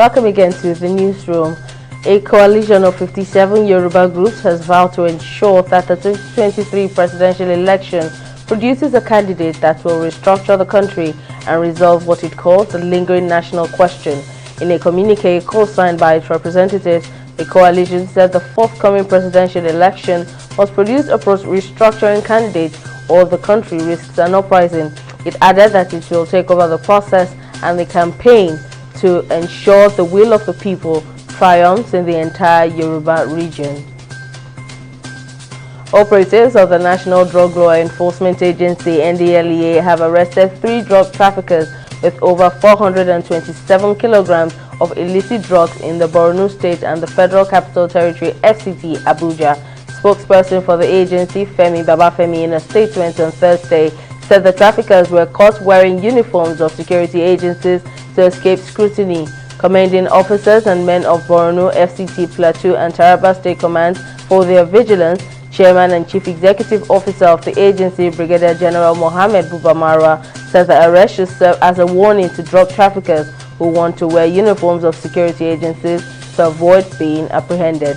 Welcome again to the newsroom. A coalition of 57 Yoruba groups has vowed to ensure that the 2023 presidential election produces a candidate that will restructure the country and resolve what it calls the lingering national question. In a communique co-signed by its representatives, the coalition said the forthcoming presidential election must produce a restructuring candidate or the country risks an uprising. It added that it will take over the process and the campaign to ensure the will of the people triumphs in the entire Yoruba region. Operatives of the National Drug Law Enforcement Agency (NDLEA) have arrested 3 drug traffickers with over 427 kilograms of illicit drugs in the Borno State and the Federal Capital Territory (FCT) Abuja. Spokesperson for the agency, Femi Babafemi, in a statement on Thursday, said the traffickers were caught wearing uniforms of security agencies to escape scrutiny. Commending officers and men of Borno, FCT, Plateau and Taraba State Commands for their vigilance, Chairman and Chief Executive Officer of the agency, Brigadier General Mohammed Buba Marwa, said the arrest should serve as a warning to drug traffickers who want to wear uniforms of security agencies to avoid being apprehended.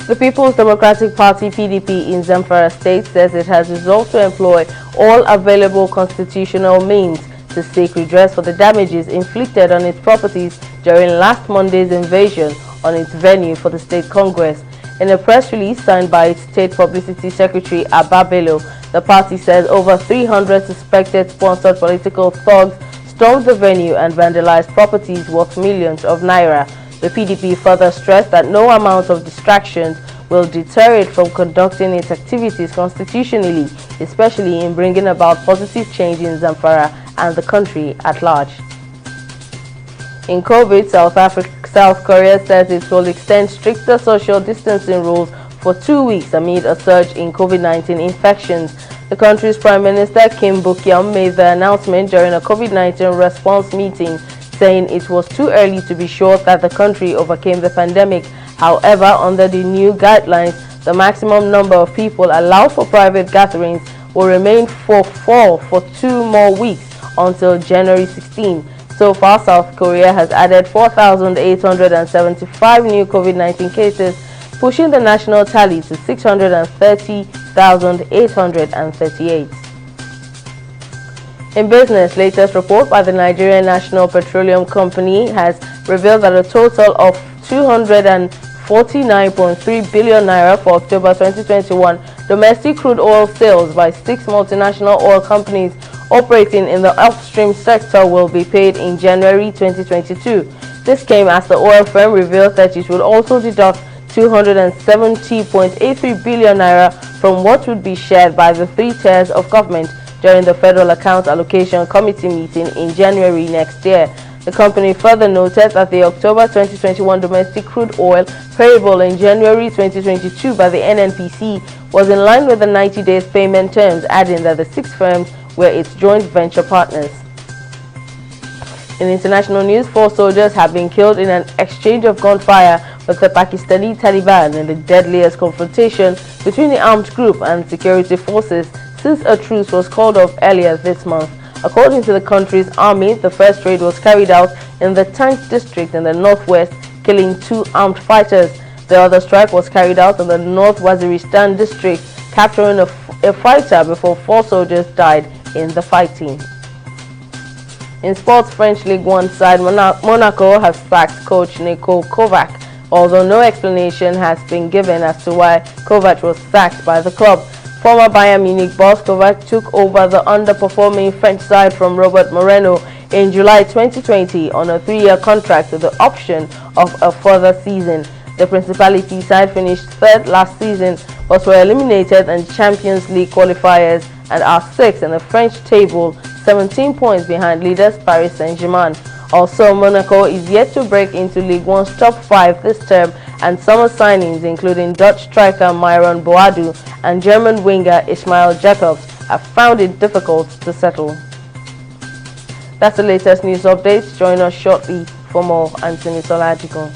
The People's Democratic Party (PDP) in Zamfara State says it has resolved to employ all available constitutional means to seek redress for the damages inflicted on its properties during last Monday's invasion on its venue for the State Congress. In a press release signed by its State Publicity Secretary Abba Bello, the party says over 300 suspected sponsored political thugs stormed the venue and vandalized properties worth millions of naira. The PDP further stressed that no amount of distractions will deter it from conducting its activities constitutionally, especially in bringing about positive change in Zamfara and the country at large. In COVID, South Korea says it will extend stricter social distancing rules for 2 weeks amid a surge in COVID-19 infections. The country's Prime Minister Kim Buk-yeom made the announcement during a COVID-19 response meeting, saying it was too early to be sure that the country overcame the pandemic. However, under the new guidelines, the maximum number of people allowed for private gatherings will remain for 2 more weeks until January 16. So far, South Korea has added 4,875 new COVID-19 cases, pushing the national tally to 630,838. In business, latest report by the Nigerian National Petroleum Company has revealed that a total of 249.3 billion naira for October 2021 domestic crude oil sales by 6 multinational oil companies operating in the upstream sector will be paid in January 2022. This came as the oil firm revealed that it would also deduct 270.83 billion naira from what would be shared by the 3 tiers of government during the Federal Account Allocation Committee meeting in January next year. The company further noted that the October 2021 domestic crude oil payable in January 2022 by the NNPC was in line with the 90 days payment terms, adding that the 6 firms were its joint venture partners. In international news, 4 soldiers have been killed in an exchange of gunfire with the Pakistani Taliban in the deadliest confrontation between the armed group and security forces since a truce was called off earlier this month. According to the country's army, the first raid was carried out in the Tank district in the northwest, killing 2 armed fighters. The other strike was carried out in the North Waziristan district, capturing a fighter before 4 soldiers died in the fighting. In sports, French Ligue 1 side Monaco has sacked coach Niko Kovac, although no explanation has been given as to why Kovac was sacked by the club. Former Bayern Munich boss Kovac took over the underperforming French side from Robert Moreno in July 2020 on a 3-year contract with the option of a further season. The Principality side finished 3rd last season but were eliminated in Champions League qualifiers and are 6th in the French table, 17 points behind leaders Paris Saint-Germain. Also, Monaco is yet to break into Ligue 1's top 5 this term, and summer signings including Dutch striker Myron Boadu and German winger Ismail Jacobs have found it difficult to settle. That's the latest news updates. Join us shortly for more. Anthony Solajigo.